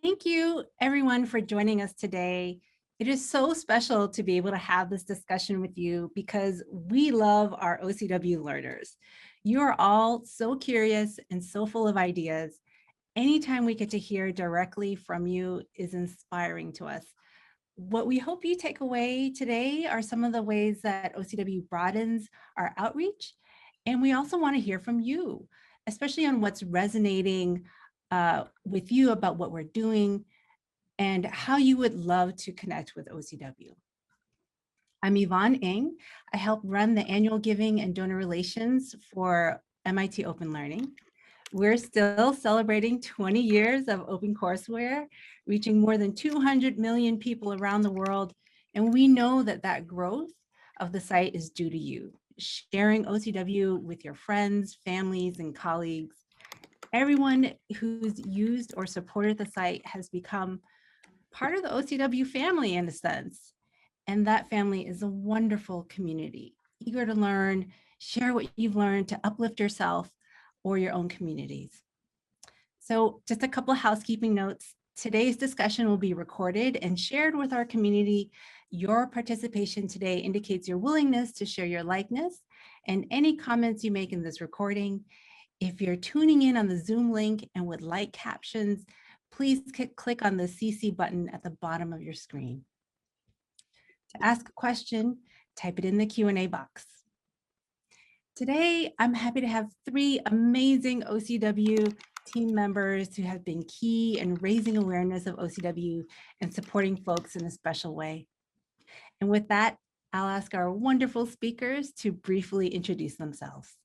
Thank you, everyone, for joining us today. It is so special to be able to have this discussion with you because we love our OCW learners. You are all so curious and so full of ideas. Anytime we get to hear directly from you is inspiring to us. What we hope you take away today are some of the ways that OCW broadens our outreach. And we also want to hear from you, especially on what's resonating with you about what we're doing and how you would love to connect with OCW. I'm Yvonne Ng. I help run the annual giving and donor relations for MIT Open Learning. We're still celebrating 20 years of OpenCourseWare, reaching more than 200 million people around the world. And we know that that growth of the site is due to you, sharing OCW with your friends, families, and colleagues. Everyone who's used or supported the site has become part of the OCW family in a sense. And that family is a wonderful community, eager to learn, share what you've learned to uplift yourself or your own communities. So just a couple of housekeeping notes. Today's discussion will be recorded and shared with our community. Your participation today indicates your willingness to share your likeness and any comments you make in this recording. If you're tuning in on the Zoom link and would like captions, please click on the CC button at the bottom of your screen. To ask a question, type it in the Q&A box. Today, I'm happy to have three amazing OCW team members who have been key in raising awareness of OCW and supporting folks in a special way. And with that, I'll ask our wonderful speakers to briefly introduce themselves.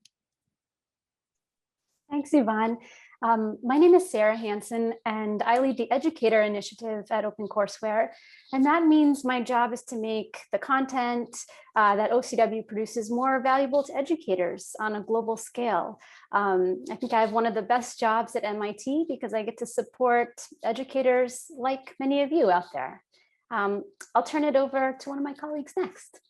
Thanks, Yvonne. My name is Sarah Hansen, and I lead the Educator initiative at OpenCourseWare. And that means my job is to make the content that OCW produces more valuable to educators on a global scale. I think I have one of the best jobs at MIT because I get to support educators like many of you out there. I'll turn it over to one of my colleagues next.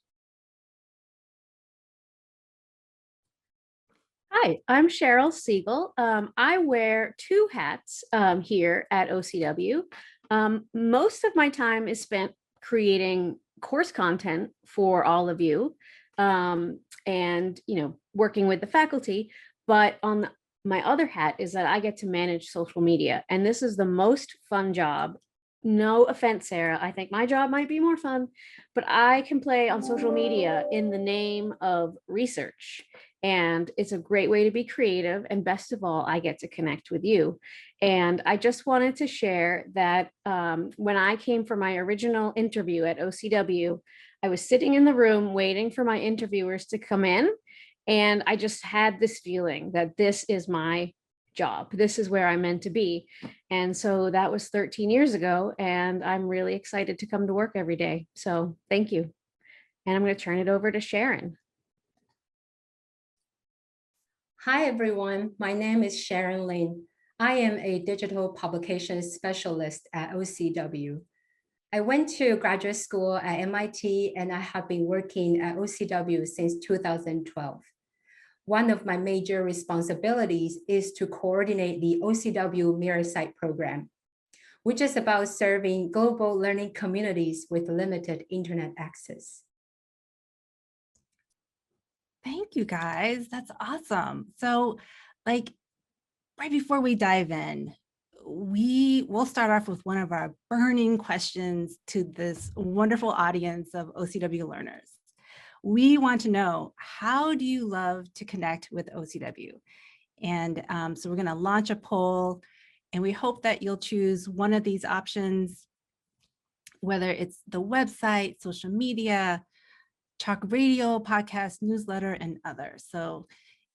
Hi, I'm Cheryl Siegel. I wear two hats here at OCW. Most of my time is spent creating course content for all of you and, working with the faculty. But on my other hat is that I get to manage social media. And this is the most fun job. No offense, Sarah. I think my job might be more fun, but I can play on social media in the name of research. And it's a great way to be creative. And best of all, I get to connect with you. And I just wanted to share that when I came for my original interview at OCW, I was sitting in the room waiting for my interviewers to come in. And I just had this feeling that this is my job. This is where I'm meant to be. And so that was 13 years ago. And I'm really excited to come to work every day. So thank you. And I'm going to turn it over to Sharon. Hi, everyone. My name is Sharon Lin. I am a digital publications specialist at OCW. I went to graduate school at MIT, and I have been working at OCW since 2012. One of my major responsibilities is to coordinate the OCW Mirror Site program, which is about serving global learning communities with limited internet access. Thank you, guys. That's awesome. So, right before we dive in, we'll start off with one of our burning questions to this wonderful audience of OCW learners. We want to know, how do you love to connect with OCW? And so we're going to launch a poll, and we hope that you'll choose one of these options, whether it's the website, social media, talk radio, podcast, newsletter, and others. So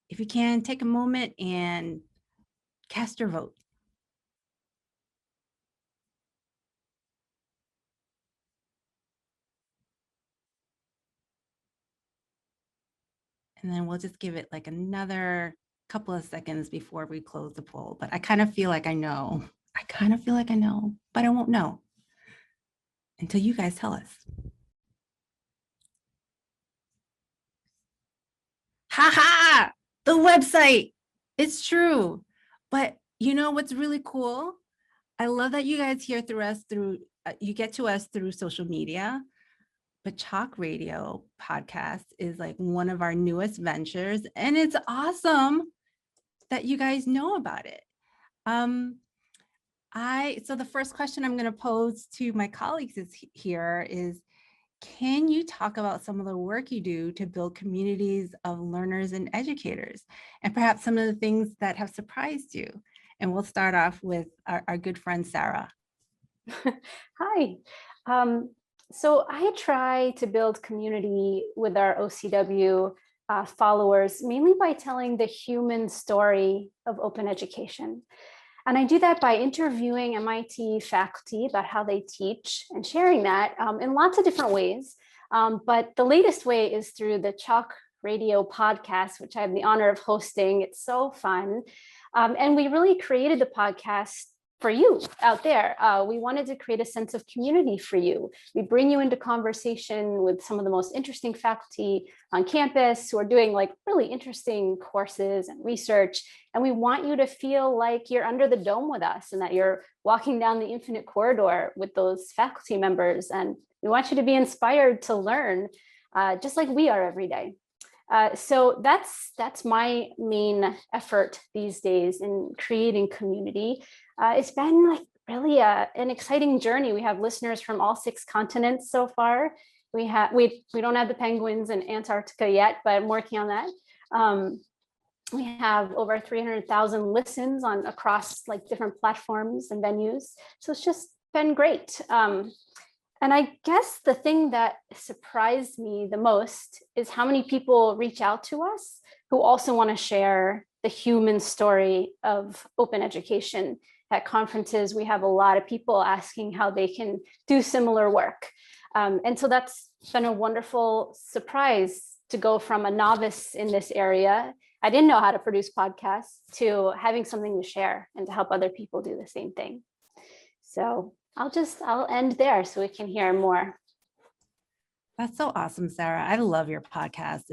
if you can, take a moment and cast your vote. And then we'll just give it like another couple of seconds before we close the poll. But I kind of feel like I know. But I won't know until you guys tell us. Ha! The website. It's true. But you know what's really cool? I love that you guys hear through us you get to us through social media, but Chalk Radio podcast is like one of our newest ventures, and it's awesome that you guys know about it. So the first question I'm going to pose to my colleagues here is, can you talk about some of the work you do to build communities of learners and educators, and perhaps some of the things that have surprised you? And we'll start off with our good friend, Sarah. Hi. So I try to build community with our OCW followers, mainly by telling the human story of open education. And I do that by interviewing MIT faculty about how they teach and sharing that in lots of different ways. But the latest way is through the Chalk Radio podcast, which I have the honor of hosting. It's so fun. And we really created the podcast for you out there. We wanted to create a sense of community for you. We bring you into conversation with some of the most interesting faculty on campus who are doing like really interesting courses and research. And we want you to feel like you're under the dome with us and that you're walking down the infinite corridor with those faculty members. And we want you to be inspired to learn just like we are every day. So that's my main effort these days in creating community. It's been like really an exciting journey. We have listeners from all 6 continents so far. We don't have the penguins in Antarctica yet, but I'm working on that. We have over 300,000 listens across like different platforms and venues. So it's just been great. And I guess the thing that surprised me the most is how many people reach out to us who also want to share the human story of open education. At conferences, we have a lot of people asking how they can do similar work. And so that's been a wonderful surprise to go from a novice in this area. I didn't know how to produce podcasts to having something to share and to help other people do the same thing. So I'll end there so we can hear more. That's so awesome, Sarah. I love your podcast.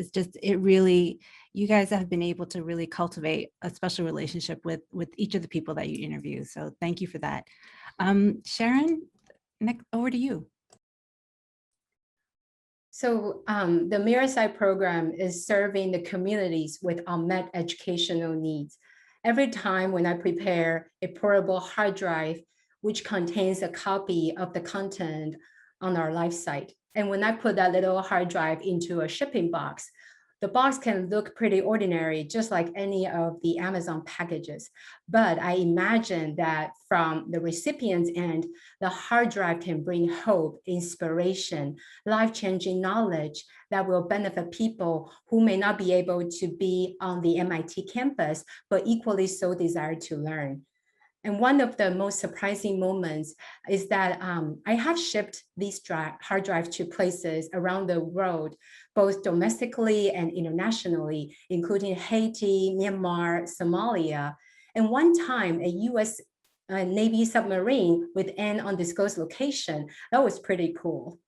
You guys have been able to really cultivate a special relationship with each of the people that you interview. So thank you for that. Sharon, next, over to you. So the Mirrorside program is serving the communities with unmet educational needs. Every time when I prepare a portable hard drive, which contains a copy of the content on our live site, and when I put that little hard drive into a shipping box, the box can look pretty ordinary, just like any of the Amazon packages. But I imagine that from the recipient's end, the hard drive can bring hope, inspiration, life-changing knowledge that will benefit people who may not be able to be on the MIT campus, but equally so desire to learn. And one of the most surprising moments is that I have shipped these hard drives to places around the world, both domestically and internationally, including Haiti, Myanmar, Somalia. And one time, a US Navy submarine with an undisclosed location. That was pretty cool.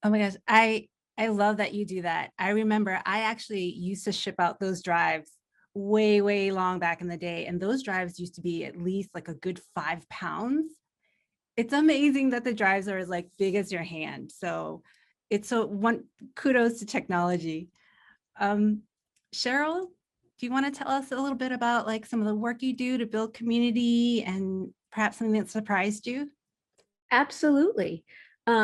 Oh my gosh, I love that you do that. I remember I actually used to ship out those drives way long back in the day, and those drives used to be at least like a good 5 pounds. It's amazing that the drives are as like big as your hand. So it's kudos to technology. Cheryl, do you want to tell us a little bit about like some of the work you do to build community and perhaps something that surprised you? Absolutely.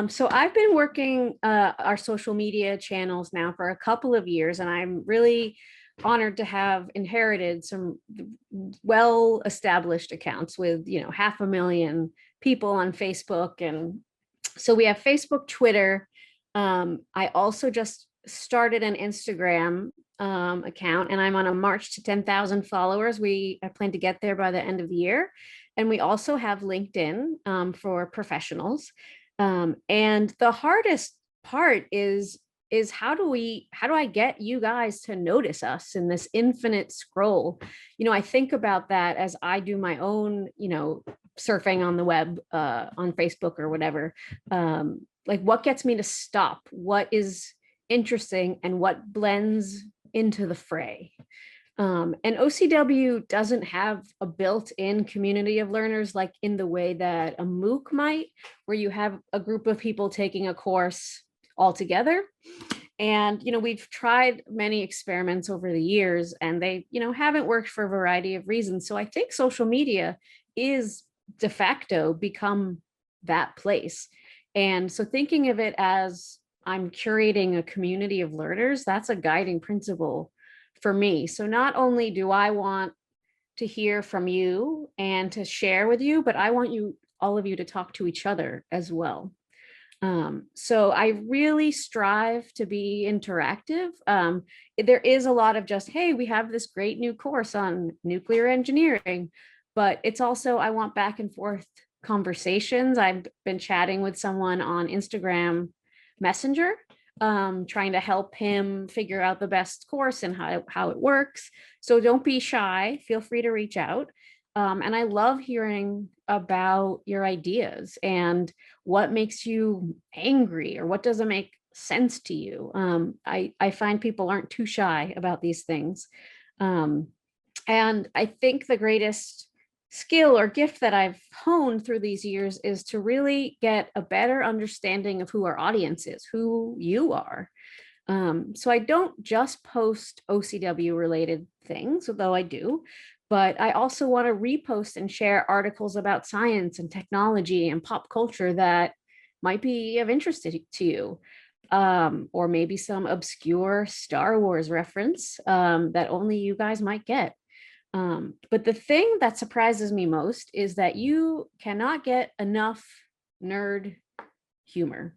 So I've been working our social media channels now for a couple of years, and I'm really honored to have inherited some well-established accounts with 500,000 people on Facebook. And so we have Facebook, Twitter. I also just started an Instagram account, and I'm on a march to 10,000 followers. I plan to get there by the end of the year. And we also have LinkedIn for professionals. And the hardest part is how do I get you guys to notice us in this infinite scroll? I think about that as I do my own, surfing on the web, on Facebook or whatever. Like, what gets me to stop? What is interesting and what blends into the fray? And OCW doesn't have a built-in community of learners like in the way that a MOOC might, where you have a group of people taking a course all together. And, we've tried many experiments over the years and they, haven't worked for a variety of reasons. So I think social media is de facto become that place. And so thinking of it as I'm curating a community of learners, that's a guiding principle for me. So not only do I want to hear from you and to share with you, but I want all of you to talk to each other as well. So I really strive to be interactive. There is a lot of just, hey, we have this great new course on nuclear engineering, but it's also, I want back and forth conversations. I've been chatting with someone on Instagram Messenger, trying to help him figure out the best course and how it works. So don't be shy, feel free to reach out. And I love hearing about your ideas and what makes you angry or what doesn't make sense to you. I find people aren't too shy about these things. And I think the greatest skill or gift that I've honed through these years is to really get a better understanding of who our audience is, who you are. So I don't just post OCW related things, although I do, but I also want to repost and share articles about science and technology and pop culture that might be of interest to you. Or maybe some obscure Star Wars reference that only you guys might get. But the thing that surprises me most is that you cannot get enough nerd humor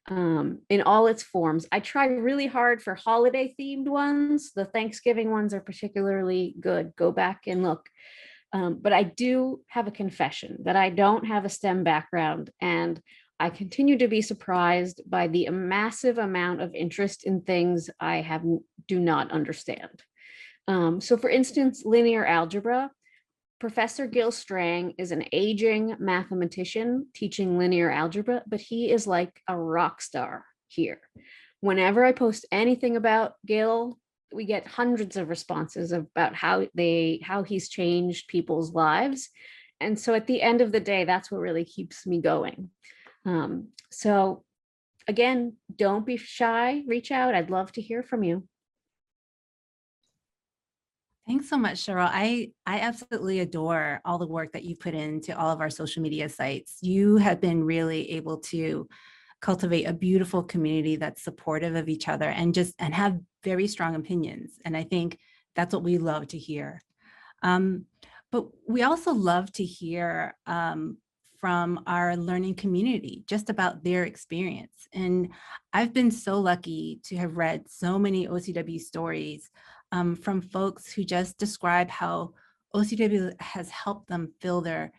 in all its forms. I try really hard for holiday themed ones. The Thanksgiving ones are particularly good. Go back and look. But I do have a confession that I don't have a STEM background, and I continue to be surprised by the massive amount of interest in things I do not understand. So for instance, linear algebra, Professor Gil Strang is an aging mathematician teaching linear algebra, but he is like a rock star here. Whenever I post anything about Gil, we get hundreds of responses about how he's changed people's lives. And so at the end of the day, that's what really keeps me going. So again, don't be shy, reach out. I'd love to hear from you. Thanks so much, Cheryl. I absolutely adore all the work that you put into all of our social media sites. You have been really able to cultivate a beautiful community that's supportive of each other and have very strong opinions. And I think that's what we love to hear. But we also love to hear from our learning community just about their experience. And I've been so lucky to have read so many OCW stories from folks who just describe how OCW has helped them fill their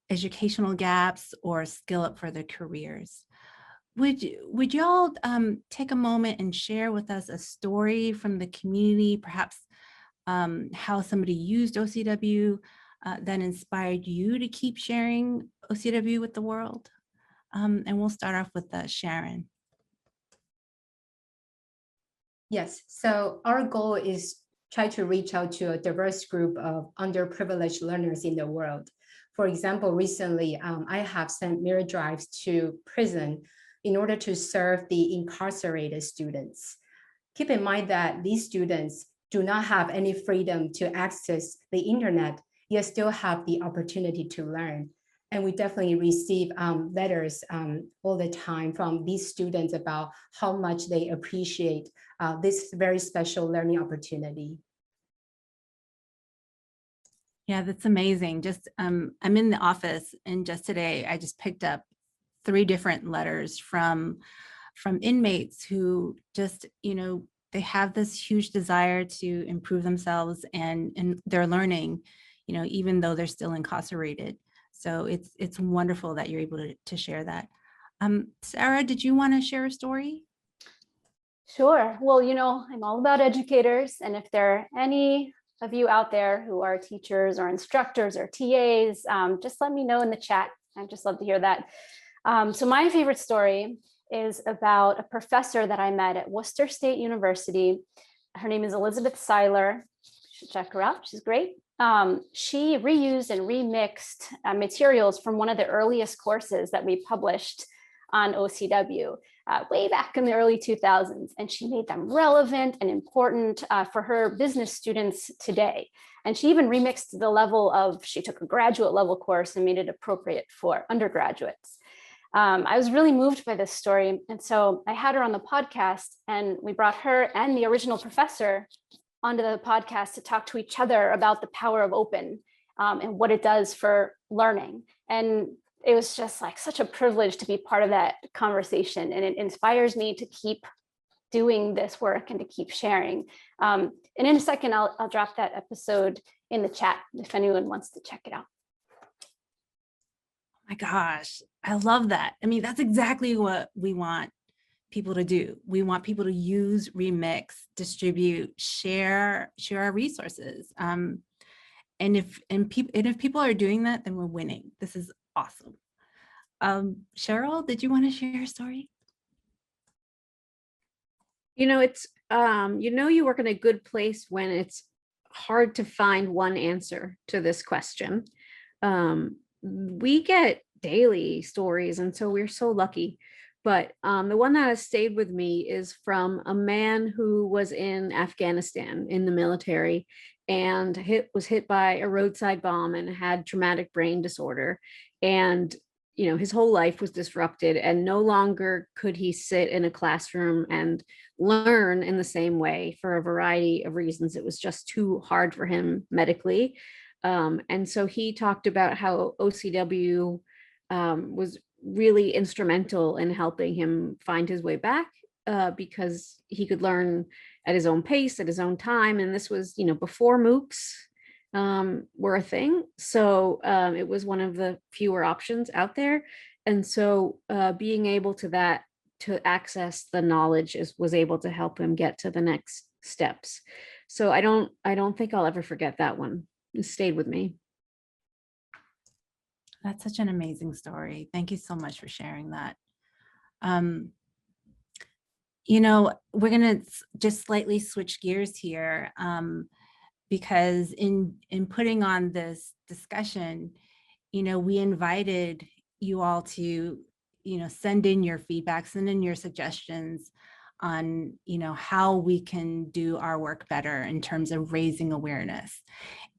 educational gaps or skill up for their careers. Would y'all take a moment and share with us a story from the community, perhaps how somebody used OCW that inspired you to keep sharing OCW with the world? And we'll start off with Sharon. Yes, so our goal is try to reach out to a diverse group of underprivileged learners in the world. For example, recently, I have sent mirror drives to prison in order to serve the incarcerated students. Keep in mind that these students do not have any freedom to access the internet, yet still have the opportunity to learn. And we definitely receive letters all the time from these students about how much they appreciate this very special learning opportunity. Yeah, that's amazing. Just I'm in the office, and just today I just picked up 3 different letters from inmates who just, they have this huge desire to improve themselves and their learning, even though they're still incarcerated. So it's wonderful that you're able to share that. Sarah, did you want to share a story? Sure. Well, I'm all about educators. And if there are any of you out there who are teachers or instructors or TAs, just let me know in the chat. I'd just love to hear that. So my favorite story is about a professor that I met at Worcester State University. Her name is Elizabeth Seiler. should check her out. She's great. She reused and remixed materials from one of the earliest courses that we published on OCW way back in the early 2000s. And she made them relevant and important for her business students today. And she even remixed the level of, she took a graduate level course and made it appropriate for undergraduates. I was really moved by this story. And so I had her on the podcast, and we brought her and the original professor onto the podcast to talk to each other about the power of open and what it does for learning. And it was just like such a privilege to be part of that conversation. And it inspires me to keep doing this work and to keep sharing. And in a second, I'll drop that episode in the chat if anyone wants to check it out. My gosh, I love that. I mean, that's exactly what we want people to do. We want people to use, remix, distribute, share our resources. And if people are doing that, then we're winning. This is awesome. Cheryl, did you want to share your story? You know, it's you work in a good place when it's hard to find one answer to this question. We get daily stories, and so we're so lucky. But the one that has stayed with me is from a man who was in Afghanistan in the military and was hit by a roadside bomb and had traumatic brain disorder. And, you know, his whole life was disrupted, and no longer could he sit in a classroom and learn in the same way for a variety of reasons. It was just too hard for him medically. And so he talked about how OCW was really instrumental in helping him find his way back because he could learn at his own pace, at his own time. And this was, you know, before MOOCs were a thing. So it was one of the fewer options out there. And so being able to access the knowledge was able to help him get to the next steps. So I don't think I'll ever forget that one. It stayed with me. That's such an amazing story. Thank you so much for sharing that. You know, we're going to just slightly switch gears here because in putting on this discussion, you know, we invited you all to, you know, send in your feedback, send in your suggestions on, you know, how we can do our work better in terms of raising awareness.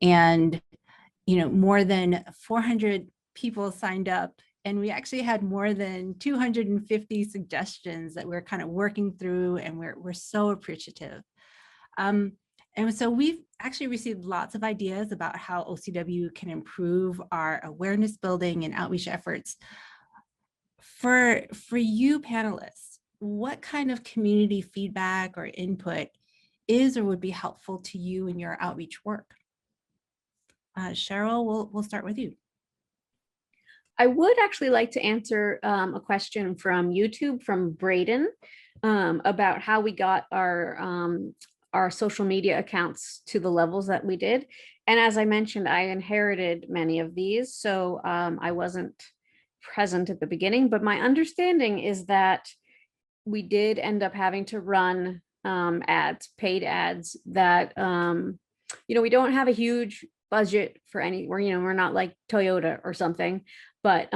And, you know, more than 400 people signed up, and we actually had more than 250 suggestions that we're kind of working through, and we're so appreciative. And so we've actually received lots of ideas about how OCW can improve our awareness building and outreach efforts. For you panelists, what kind of community feedback or input is or would be helpful to you in your outreach work? Cheryl, we'll start with you. I would actually like to answer a question from YouTube from Braden about how we got our social media accounts to the levels that we did. And as I mentioned, I inherited many of these, so I wasn't present at the beginning, but my understanding is that we did end up having to run ads, paid ads that, you know, we don't have a huge budget for we're not like Toyota or something, but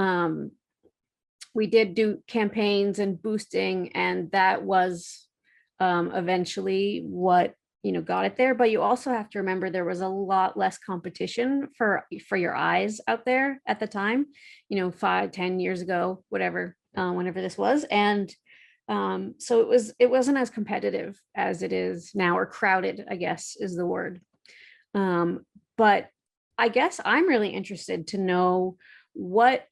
we did do campaigns and boosting, and that was eventually what, you know, got it there. But you also have to remember there was a lot less competition for your eyes out there at the time, you know, 5-10 years ago, whatever, whenever this was. And so it wasn't as competitive as it is now, or crowded, I guess is the word. But I guess I'm really interested to know what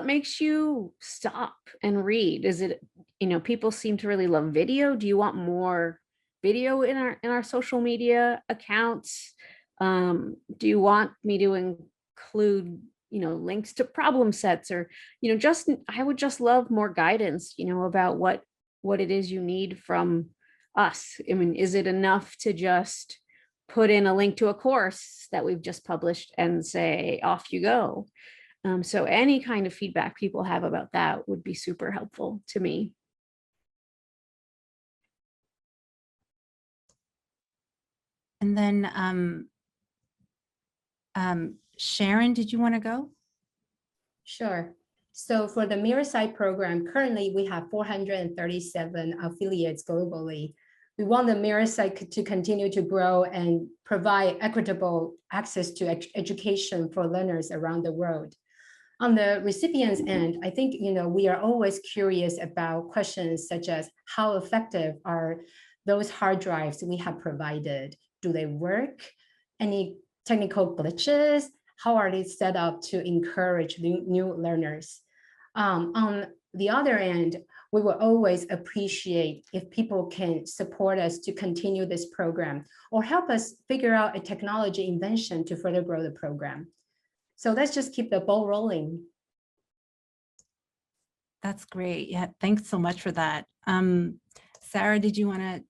makes you stop and read. Is it, you know, people seem to really love video. Do you want more video in our social media accounts? Do you want me to include, you know, links to problem sets, or, you know, I would just love more guidance, you know, about what it is you need from us. I mean, is it enough to just put in a link to a course that we've just published and say, off you go? So any kind of feedback people have about that would be super helpful to me. And And then Sharon, did you want to go? Sure. So for the Mirror Site program, currently we have 437 affiliates globally. We want the Mirror Site to continue to grow and provide equitable access to education for learners around the world. On the recipient's end, I think we are always curious about questions such as how effective are those hard drives we have provided? Do they work? Any technical glitches? How are they set up to encourage new learners? On the other end, we will always appreciate if people can support us to continue this program or help us figure out a technology invention to further grow the program. So let's just keep the ball rolling. That's great. Yeah, thanks so much for that. Sarah, did you want to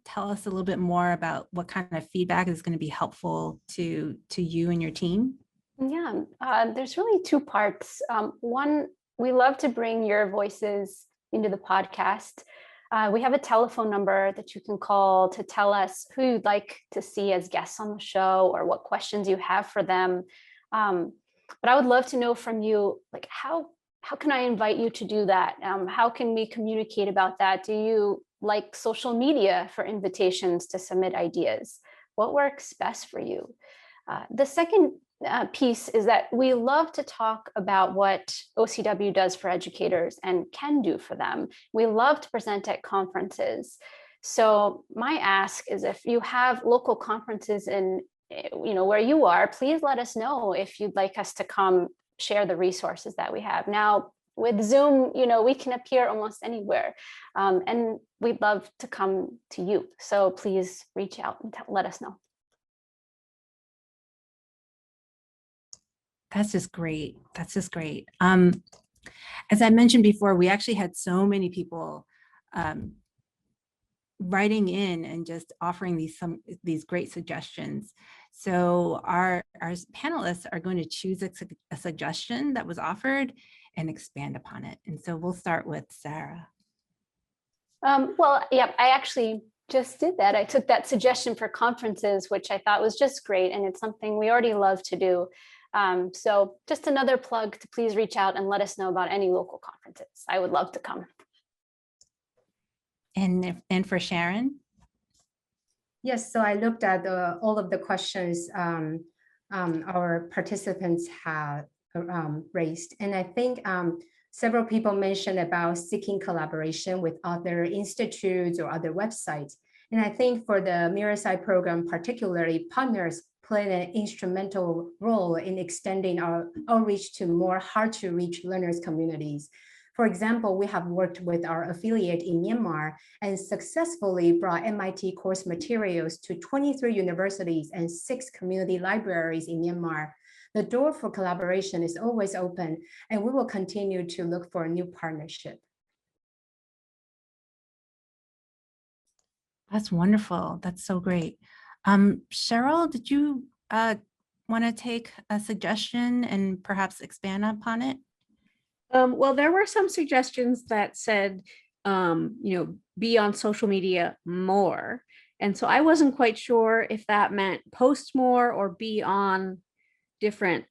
tell us a little bit more about what kind of feedback is going to be helpful to you and your team? Yeah, there's really two parts. One, we love to bring your voices into the podcast. We have a telephone number that you can call to tell us who you'd like to see as guests on the show or what questions you have for them. But I would love to know from you, like, how can I invite you to do that? How can we communicate about that? Do you like social media for invitations to submit ideas? What works best for you? The second piece is that we love to talk about what OCW does for educators and can do for them. We love to present at conferences. So my ask is, if you have local conferences in where you are, please let us know if you'd like us to come share the resources that we have. Now with Zoom, we can appear almost anywhere, and we'd love to come to you. So please reach out and let us know. That's just great. That's just great. As I mentioned before, we actually had so many people writing in and just offering these great suggestions. So our panelists are going to choose a suggestion that was offered and expand upon it. And so we'll start with Sarah. Well, yeah, I actually just did that. I took that suggestion for conferences, which I thought was just great. And it's something we already love to do. So just another plug to please reach out and let us know about any local conferences. I would love to come. And for Sharon? Yes, so I looked at all of the questions our participants have raised. And I think several people mentioned about seeking collaboration with other institutes or other websites. And I think for the Mirror Site program, particularly, partners play an instrumental role in extending our outreach to more hard-to-reach learners communities. For example, we have worked with our affiliate in Myanmar and successfully brought MIT course materials to 23 universities and 6 community libraries in Myanmar. The door for collaboration is always open, and we will continue to look for a new partnership. That's wonderful. That's so great. Cheryl, did you want to take a suggestion and perhaps expand upon it? Well, there were some suggestions that said, be on social media more. And so I wasn't quite sure if that meant post more or be on different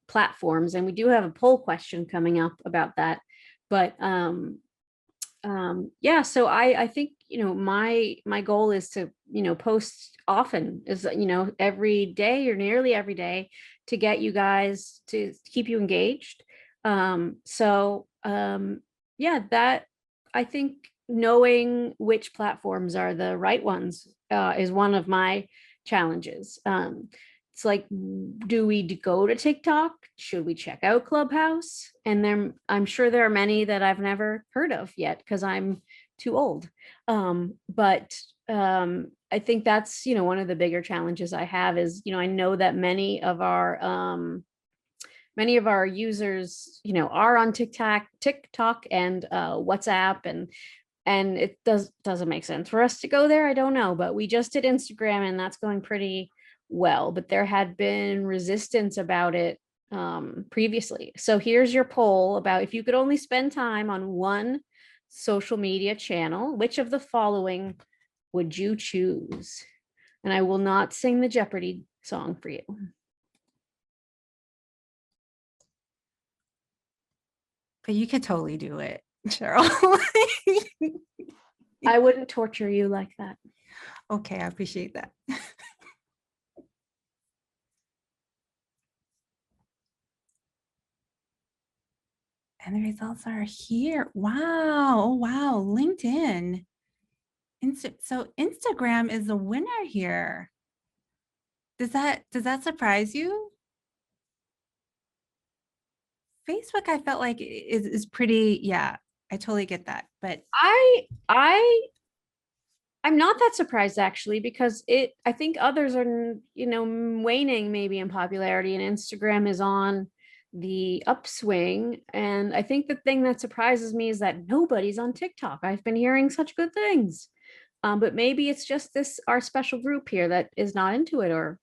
platforms. And we do have a poll question coming up about that. But yeah, so I think, my goal is to, post often, is, every day or nearly every day, to get you guys to keep you engaged. Yeah, that, I think knowing which platforms are the right ones is one of my challenges. It's like, do we go to TikTok? Should we check out Clubhouse? And then I'm sure there are many that I've never heard of yet because I'm too old. But I think that's, one of the bigger challenges I have is, I know that many of our users, are on TikTok and WhatsApp, and it doesn't make sense for us to go there. I don't know, but we just did Instagram and that's going pretty well, but there had been resistance about it previously. So here's your poll about, if you could only spend time on one social media channel, which of the following would you choose? and I will not sing the Jeopardy song for you. But you could totally do it, Cheryl. I wouldn't torture you like that. Okay, I appreciate that. And the results are here. Wow. Oh, wow. LinkedIn. So Instagram is the winner here. Does that surprise you? Facebook, I felt like is pretty, yeah, I totally get that. But I'm not that surprised actually, because I think others are, waning maybe in popularity, and Instagram is on the upswing. And I think the thing that surprises me is that nobody's on TikTok. I've been hearing such good things. But maybe it's just our special group here that is not into it, or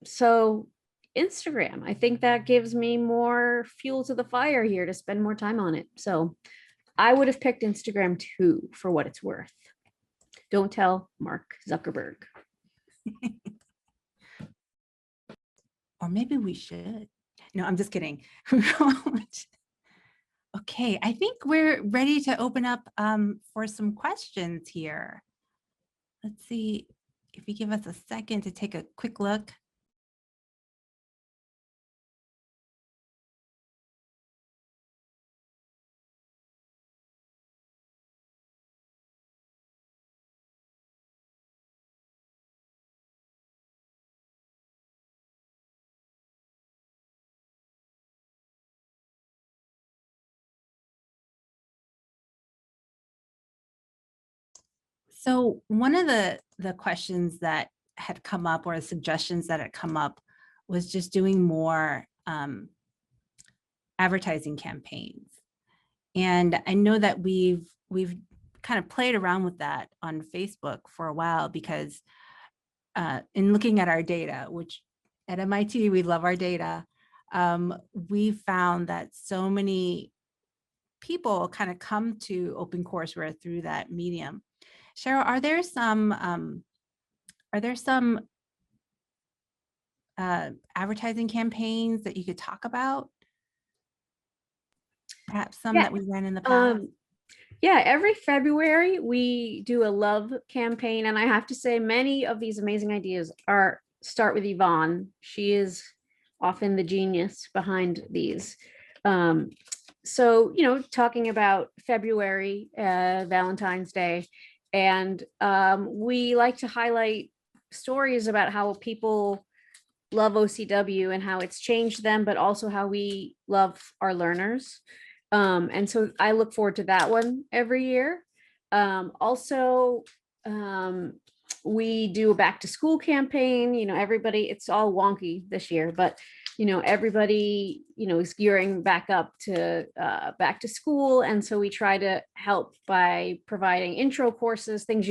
so Instagram, I think that gives me more fuel to the fire here to spend more time on it. So I would have picked Instagram too, for what it's worth. Don't tell Mark Zuckerberg. or maybe we should. No, I'm just kidding. Okay, I think we're ready to open up for some questions here. Let's see if you give us a second to take a quick look. So one of the questions that had come up, or suggestions that had come up, was just doing more advertising campaigns. And I know that we've kind of played around with that on Facebook for a while, because in looking at our data, which at MIT, we love our data, we found that so many people kind of come to OpenCourseWare through that medium. Cheryl, are there some advertising campaigns that you could talk about? Perhaps some that we ran in the past? Yeah, every February we do a love campaign, and I have to say many of these amazing ideas start with Yvonne. She is often the genius behind these. So, talking about February, Valentine's Day, and we like to highlight stories about how people love OCW and how it's changed them, but also how we love our learners. And so I look forward to that one every year. Also, we do a back to school campaign. Everybody, it's all wonky this year, but everybody, is gearing back up to back to school. And so we try to help by providing intro courses, things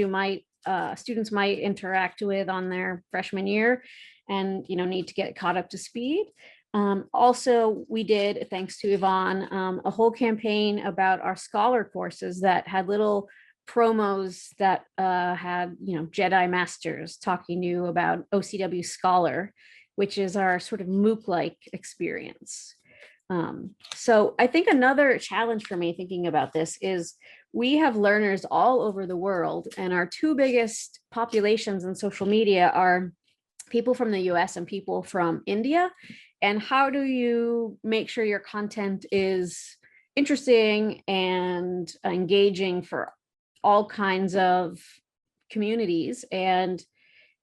students might interact with on their freshman year and, need to get caught up to speed. Also, we did, thanks to Yvonne, a whole campaign about our scholar courses that had little promos that had, Jedi Masters talking to you about OCW Scholar, which is our sort of MOOC-like experience. So I think another challenge for me thinking about this is we have learners all over the world, and our two biggest populations in social media are people from the US and people from India. And how do you make sure your content is interesting and engaging for all kinds of communities? And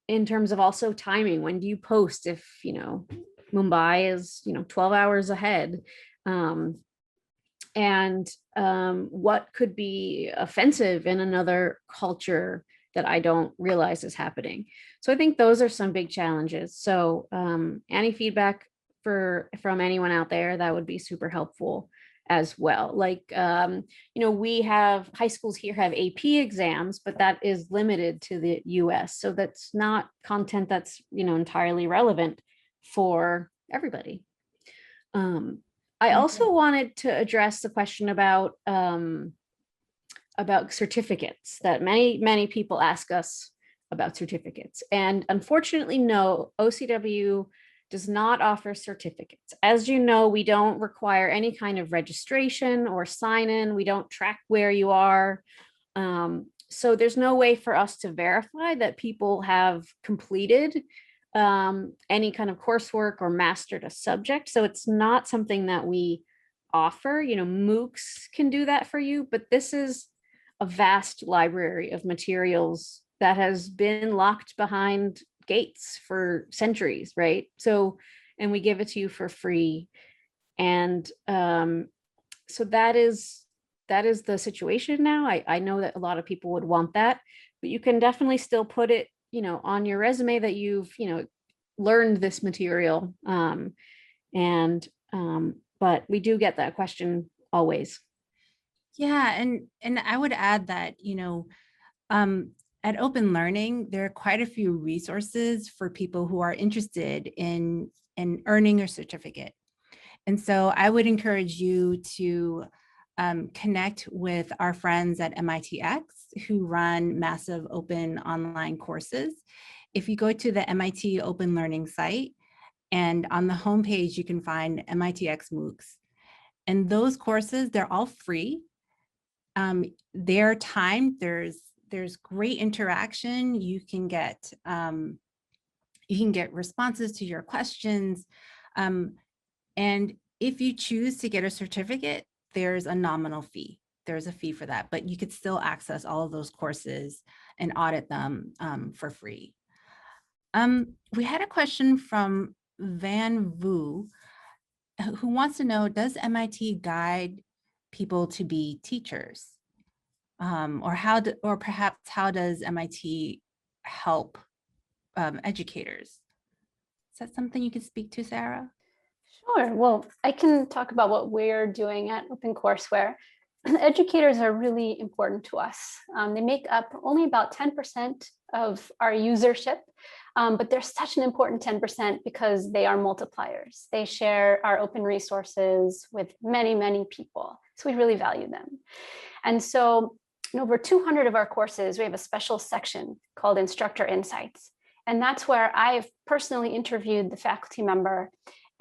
in terms of also timing, when do you post if, Mumbai is, 12 hours ahead? What could be offensive in another culture that I don't realize is happening? So I think those are some big challenges. So any feedback from anyone out there, that would be super helpful as well. Like, we have high schools here have AP exams, but that is limited to the US. So that's not content that's, entirely relevant for everybody. I also wanted to address the question about about certificates, that many people ask us about certificates. And unfortunately, no, OCW does not offer certificates. As you know, we don't require any kind of registration or sign in. We don't track where you are. So there's no way for us to verify that people have completed any kind of coursework or mastered a subject. So it's not something that we offer. You know, MOOCs can do that for you, but this is a vast library of materials that has been locked behind gates for centuries, right? So, and we give it to you for free. And so that is the situation now. I know that a lot of people would want that, but you can definitely still put it, you know, on your resume that you've, you know, learned this material. But we do get that question always. Yeah, and I would add that, you know, at Open Learning, there are quite a few resources for people who are interested in earning a certificate. And so I would encourage you to connect with our friends at MITx who run massive open online courses. If you go to the MIT Open Learning site, and on the homepage, you can find MITx MOOCs. And those courses, they're all free. They're timed. There's great interaction. You can get responses to your questions. And if you choose to get a certificate, there's a nominal fee. There's a fee for that, but you could still access all of those courses and audit them for free. We had a question from Van Vu, who wants to know, does MIT guide people to be teachers? Or perhaps how does MIT help educators? Is that something you could speak to, Sarah? Sure. Well, I can talk about what we're doing at OpenCourseWare. Educators are really important to us. They make up only about 10% of our usership, but they're such an important 10% because they are multipliers. They share our open resources with many people. So we really value them. And so in over 200 of our courses, we have a special section called Instructor Insights. And that's where I've personally interviewed the faculty member,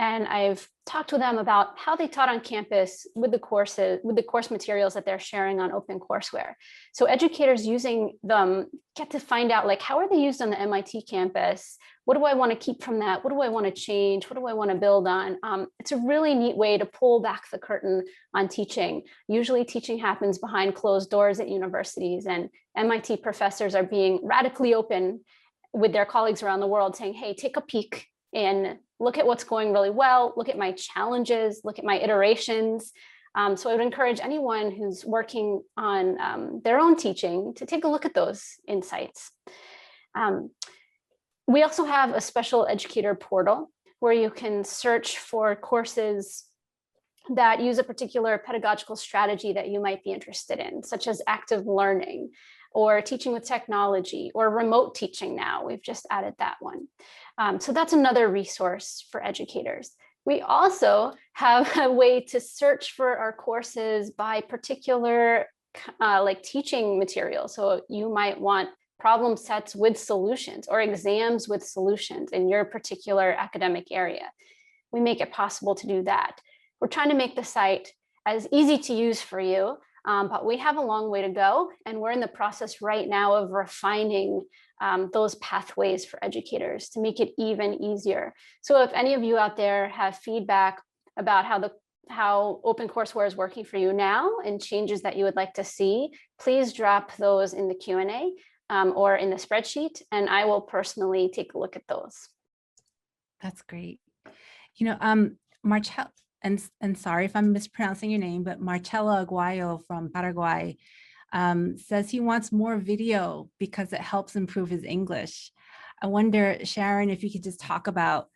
and I've talked to them about how they taught on campus with the courses, with the course materials that they're sharing on OpenCourseWare. So educators using them get to find out, like, how are they used on the MIT campus? What do I want to keep from that? What do I want to change? What do I want to build on? It's a really neat way to pull back the curtain on teaching. Usually teaching happens behind closed doors at universities, and MIT professors are being radically open with their colleagues around the world saying, hey, take a peek and look at what's going really well, look at my challenges, look at my iterations. So I would encourage anyone who's working on their own teaching to take a look at those insights. We also have a special educator portal where you can search for courses that use a particular pedagogical strategy that you might be interested in, such as active learning or teaching with technology or remote teaching now. We've just added that one. So that's another resource for educators. We also have a way to search for our courses by particular like teaching material. So you might want problem sets with solutions or exams with solutions in your particular academic area. We make it possible to do that. We're trying to make the site as easy to use for you, but we have a long way to go, and we're in the process right now of refining those pathways for educators to make it even easier. So if any of you out there have feedback about how OpenCourseWare is working for you now and changes that you would like to see, please drop those in the Q&A or in the spreadsheet, and I will personally take a look at those. That's great. You know, Marcel, and sorry if I'm mispronouncing your name, but Marcelo Aguayo from Paraguay says he wants more video because it helps improve his English. I wonder, Sharon, if you could just talk about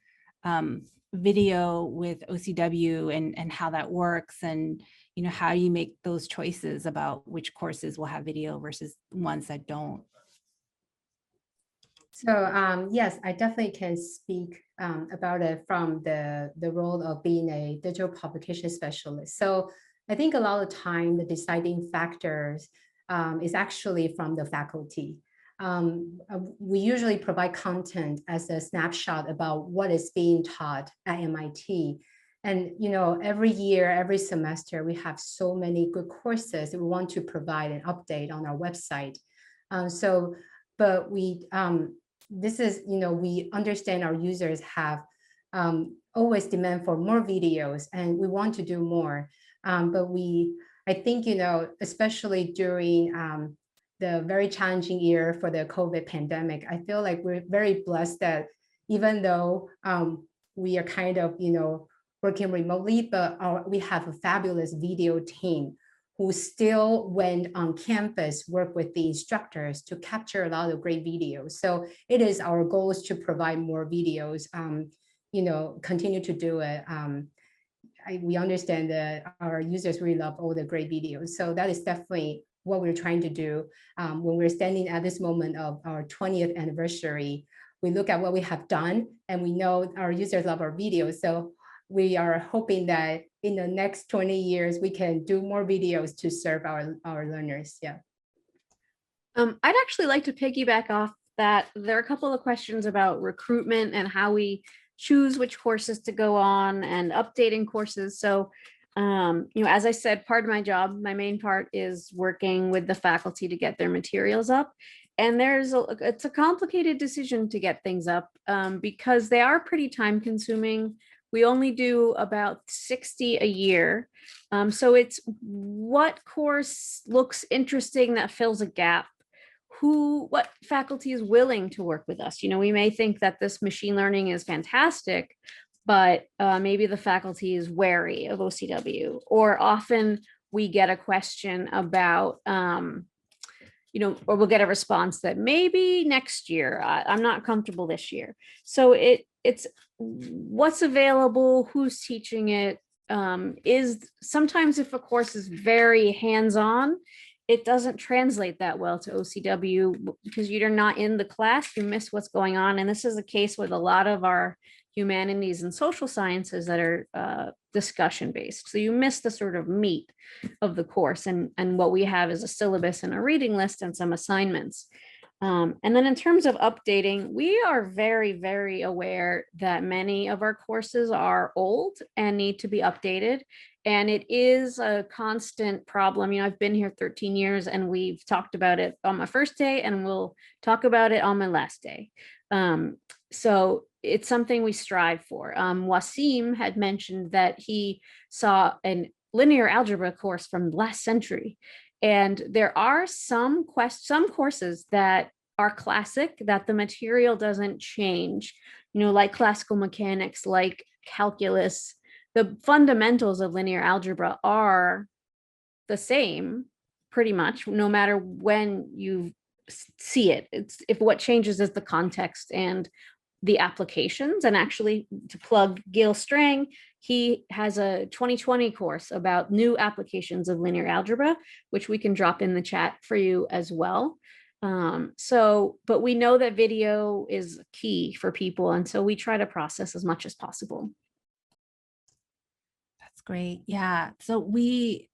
video with OCW and how that works, and you know, how you make those choices about which courses will have video versus ones that don't. So yes, I definitely can speak about it from the role of being a digital publication specialist. So I think a lot of time the deciding factors is actually from the faculty. We usually provide content as a snapshot about what is being taught at MIT. And every year, every semester, we have so many good courses that we want to provide an update on our website. But we, this is, we understand our users have always demand for more videos, and we want to do more. But I think, especially during the very challenging year for the COVID pandemic, I feel like we're very blessed that even though we are kind of, working remotely, but we have a fabulous video team who still went on campus, work with the instructors to capture a lot of great videos. So it is our goal is to provide more videos, continue to do it. We understand that our users really love all the great videos. So that is definitely what we're trying to do. When we're standing at this moment of our 20th anniversary, we look at what we have done and we know our users love our videos. So we are hoping that in the next 20 years, we can do more videos to serve our learners. Yeah. I'd actually like to piggyback off that. There are a couple of questions about recruitment and how we choose which courses to go on and updating courses. So, as I said, part of my job, my main part is working with the faculty to get their materials up. And it's a complicated decision to get things up because they are pretty time consuming. We only do about 60 a year. So it's what course looks interesting that fills a gap. What faculty is willing to work with us? We may think that this machine learning is fantastic, but maybe the faculty is wary of OCW, or often we get a question about, or we'll get a response that maybe next year, I'm not comfortable this year. So it's what's available, who's teaching it, is sometimes if a course is very hands-on, it doesn't translate that well to OCW because you're not in the class, you miss what's going on. And this is the case with a lot of our humanities and social sciences that are discussion based. So you miss the sort of meat of the course, and what we have is a syllabus and a reading list and some assignments. And then in terms of updating, we are very, very aware that many of our courses are old and need to be updated. And it is a constant problem. I've been here 13 years and we've talked about it on my first day and we'll talk about it on my last day. So it's something we strive for. Wasim had mentioned that he saw a linear algebra course from last century. And there are some courses that are classic, that the material doesn't change, like classical mechanics, like calculus. The fundamentals of linear algebra are the same pretty much, no matter when you see it. If what changes is the context and the applications. And actually, to plug Gil Strang, he has a 2020 course about new applications of linear algebra, which we can drop in the chat for you as well. But we know that video is key for people, and so we try to process as much as possible. That's great. Yeah. So we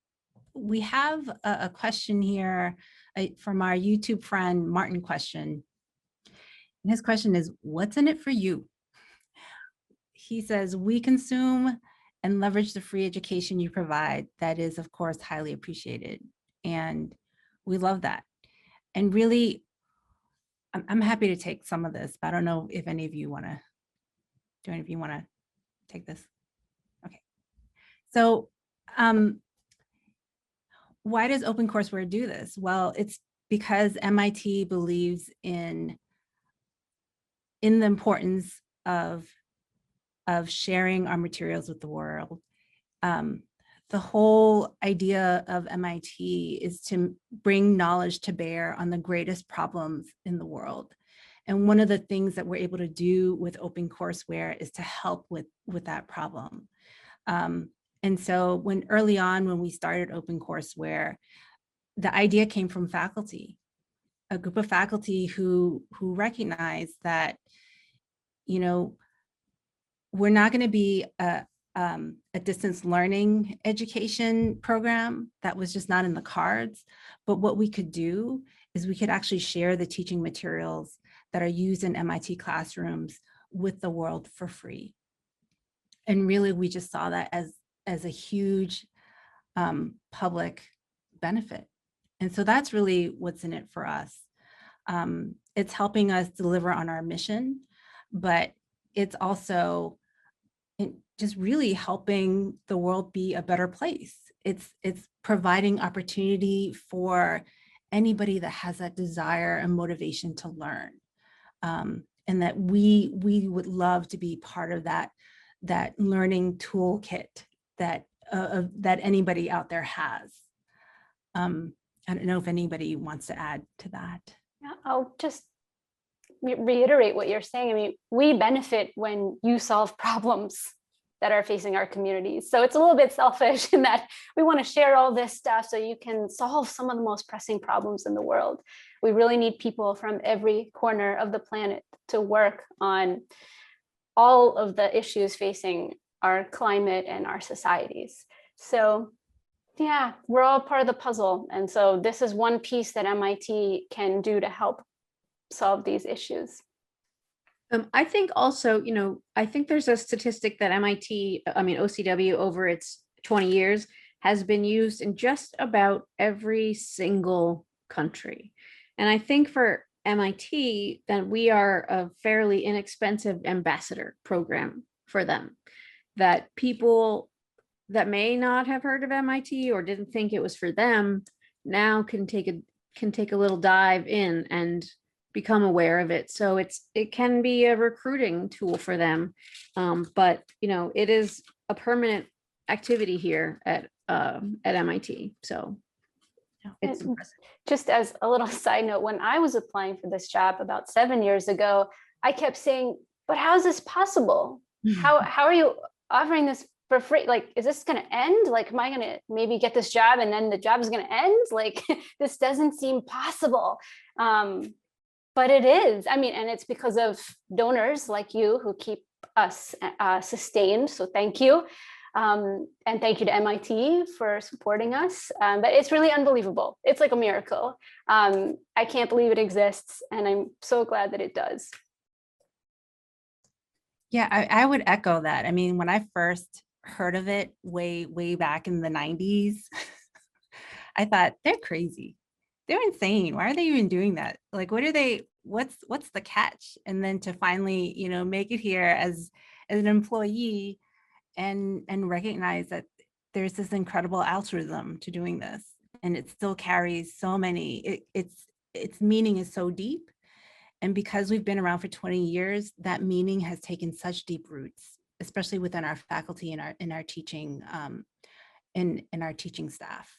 have a question here from our YouTube friend, Martin question. And his question is, what's in it for you? He says, we consume and leverage the free education you provide. That is, of course, highly appreciated. And we love that. And really, I'm happy to take some of this, but I don't know if any of you want to take this. Okay. So why does OpenCourseWare do this? Well, it's because MIT believes in the importance of sharing our materials with the world. The whole idea of MIT is to bring knowledge to bear on the greatest problems in the world. And one of the things that we're able to do with OpenCourseWare is to help with that problem. And so early on, when we started OpenCourseWare, the idea came from faculty, a group of faculty who recognized that, we're not going to be a a distance learning education program that was just not in the cards. But what we could do is we could actually share the teaching materials that are used in MIT classrooms with the world for free. And really, we just saw that as a huge public benefit. And so that's really what's in it for us. It's helping us deliver on our mission, but it's also just really helping the world be a better place. It's providing opportunity for anybody that has that desire and motivation to learn. And that we would love to be part of that learning toolkit that anybody out there has. I don't know if anybody wants to add to that. Yeah, I'll just reiterate what you're saying. I mean, we benefit when you solve problems that are facing our communities. So it's a little bit selfish in that we want to share all this stuff so you can solve some of the most pressing problems in the world. We really need people from every corner of the planet to work on all of the issues facing our climate and our societies. So yeah, we're all part of the puzzle. And so this is one piece that MIT can do to help solve these issues. I think also, I think there's a statistic that OCW over its 20 years has been used in just about every single country. And I think for MIT that we are a fairly inexpensive ambassador program for them, that people that may not have heard of MIT or didn't think it was for them now can take a little dive in and become aware of it. So it can be a recruiting tool for them. But it is a permanent activity here at MIT. So it's impressive. Just as a little side note, when I was applying for this job about 7 years ago, I kept saying, but how is this possible? How are you offering this for free? Like, is this going to end? Like, am I going to maybe get this job and then the job is going to end? Like, this doesn't seem possible. But it is. I mean, and it's because of donors like you who keep us sustained. So thank you. And thank you to MIT for supporting us. But it's really unbelievable. It's like a miracle. I can't believe it exists. And I'm so glad that it does. Yeah, I would echo that. I mean, when I first heard of it way back in the 90s, I thought they're crazy. They're insane. Why are they even doing that? Like, what's the catch? And then to finally, make it here as an employee and recognize that there's this incredible altruism to doing this. And it still carries so many, its meaning is so deep. And because we've been around for 20 years, that meaning has taken such deep roots, especially within our faculty and in our teaching, in our teaching staff.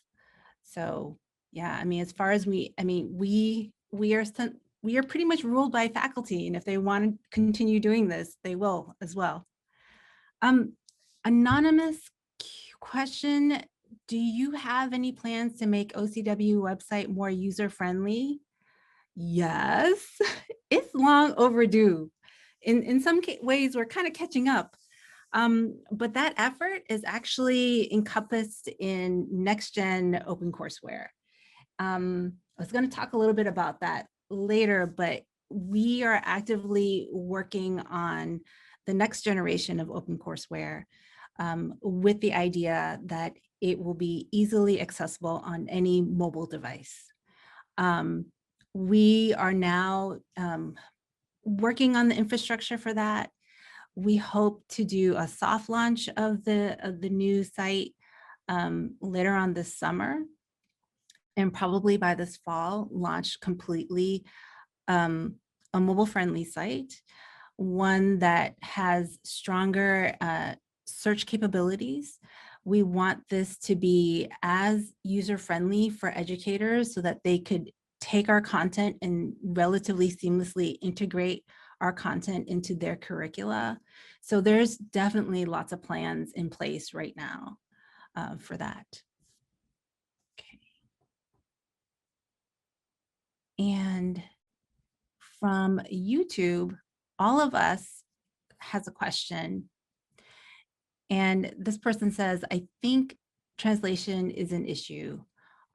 So yeah, I mean, as far as we are pretty much ruled by faculty, and if they want to continue doing this, they will as well. Anonymous question: do you have any plans to make OCW website more user-friendly? Yes, it's long overdue. In some ways, we're kind of catching up. But that effort is actually encompassed in next-gen OpenCourseWare. I was going to talk a little bit about that later, but we are actively working on the next generation of OpenCourseWare with the idea that it will be easily accessible on any mobile device. We are now working on the infrastructure for that. We hope to do a soft launch of the new site later on this summer, and probably by this fall launch completely a mobile-friendly site, one that has stronger search capabilities. We want this to be as user-friendly for educators so that they could take our content and relatively seamlessly integrate our content into their curricula. So there's definitely lots of plans in place right now for that. Okay. And from YouTube, all of us has a question. And this person says, I think translation is an issue.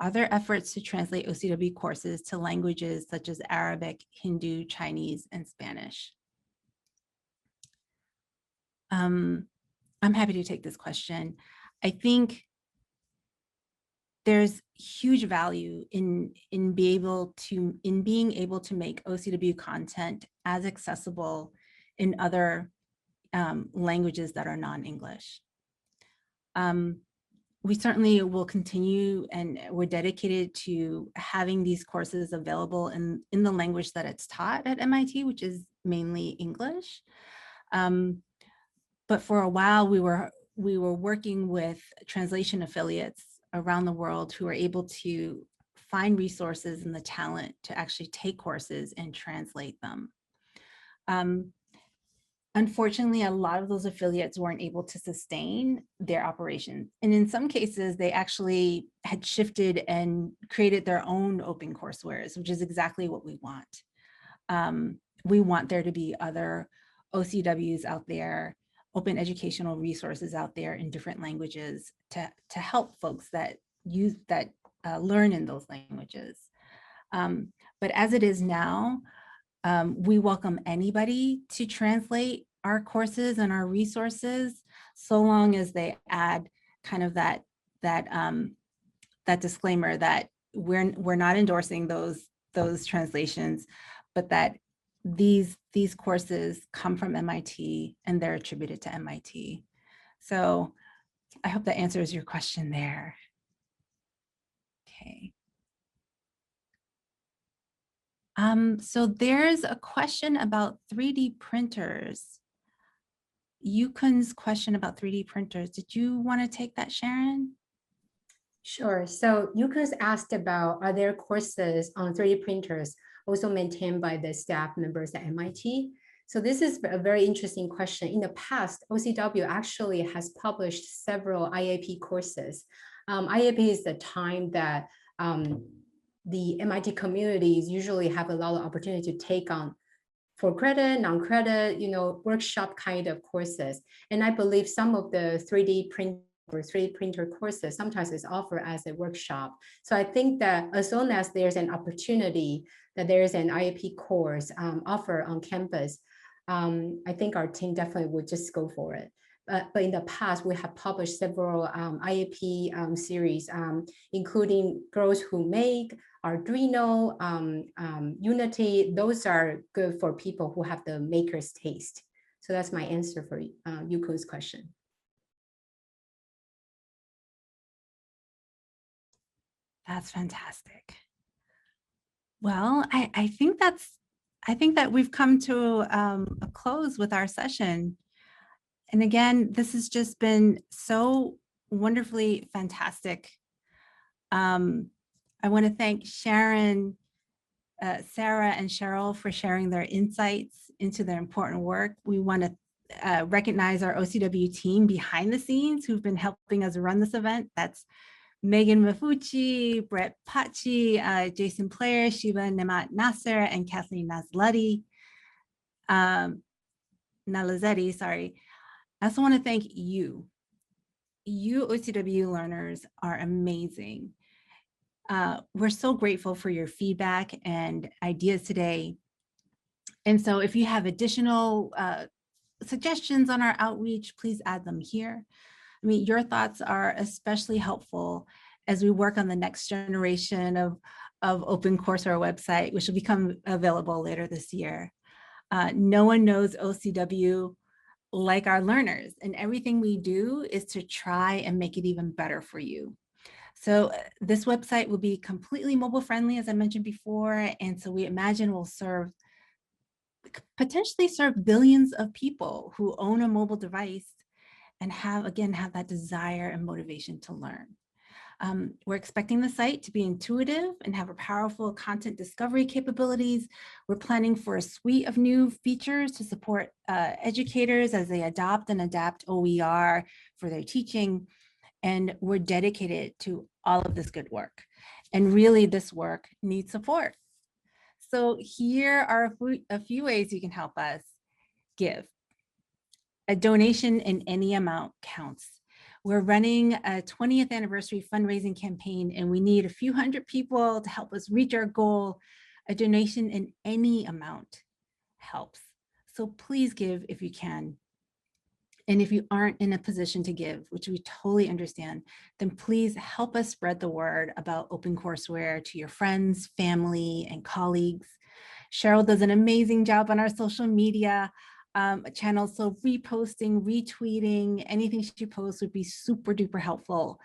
Are there efforts to translate OCW courses to languages such as Arabic, Hindu, Chinese, and Spanish? I'm happy to take this question. I think there's huge value in being able to make OCW content as accessible in other languages that are non-English. We certainly will continue, and we're dedicated to having these courses available in the language that it's taught at MIT, which is mainly English. But for a while, we were working with translation affiliates around the world who are able to find resources and the talent to actually take courses and translate them. Unfortunately, a lot of those affiliates weren't able to sustain their operations. And in some cases, they actually had shifted and created their own OpenCourseWares, which is exactly what we want. We want there to be other OCWs out there, open educational resources out there in different languages to help folks that learn in those languages. But as it is now, we welcome anybody to translate our courses and our resources, so long as they add kind of that disclaimer that we're not endorsing those translations, but that these courses come from MIT and they're attributed to MIT. So I hope that answers your question there. Okay. So there's a question about 3D printers. Yukun's question about 3D printers. Did you want to take that, Sharon? Sure. So Yukun's asked about, are there courses on 3D printers also maintained by the staff members at MIT? So this is a very interesting question. In the past, OCW actually has published several IAP courses. IAP is the time that the MIT communities usually have a lot of opportunity to take on for credit, non-credit, workshop kind of courses. And I believe some of the 3D print or 3D printer courses sometimes is offered as a workshop. So I think that as long as there's an opportunity that there's an IAP course offered on campus, I think our team definitely would just go for it. But in the past, we have published several IAP series, including Girls Who Make, Arduino, Unity. Those are good for people who have the maker's taste. So that's my answer for Yuko's question. That's fantastic. Well, I think that we've come to a close with our session. And again, this has just been so wonderfully fantastic. I want to thank Sharon, Sarah, and Cheryl for sharing their insights into their important work. We want to recognize our OCW team behind the scenes who've been helping us run this event. That's Megan Mafucci, Brett Pachi, Jason Player, Shiva Nemat Nasser, and Kathleen Nazletti. Nalazetti, sorry. I also want to thank you. You OCW learners are amazing. We're so grateful for your feedback and ideas today. And so if you have additional suggestions on our outreach, please add them here. I mean, your thoughts are especially helpful as we work on the next generation of OpenCourseWare website, which will become available later this year. No one knows OCW like our learners, and everything we do is to try and make it even better for you. So this website will be completely mobile friendly, as I mentioned before, and so we imagine will potentially serve billions of people who own a mobile device and have that desire and motivation to learn. We're expecting the site to be intuitive and have a powerful content discovery capabilities. We're planning for a suite of new features to support educators as they adopt and adapt OER for their teaching. And we're dedicated to all of this good work. And really, this work needs support. So here are a few ways you can help us. Give. A donation in any amount counts. We're running a 20th anniversary fundraising campaign, and we need a few hundred people to help us reach our goal. A donation in any amount helps. So please give if you can. And if you aren't in a position to give, which we totally understand, then please help us spread the word about OpenCourseWare to your friends, family, and colleagues. Cheryl does an amazing job on our social media channels, so reposting, retweeting, anything she posts would be super duper helpful.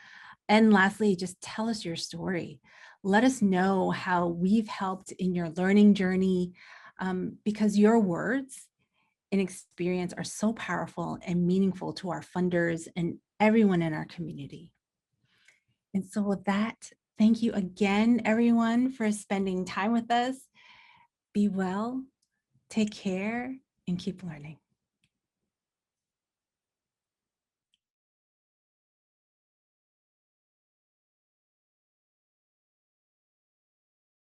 And lastly, just tell us your story. Let us know how we've helped in your learning journey, because your words and experience are so powerful and meaningful to our funders and everyone in our community. And so with that, thank you again, everyone, for spending time with us. Be well, take care, and keep learning.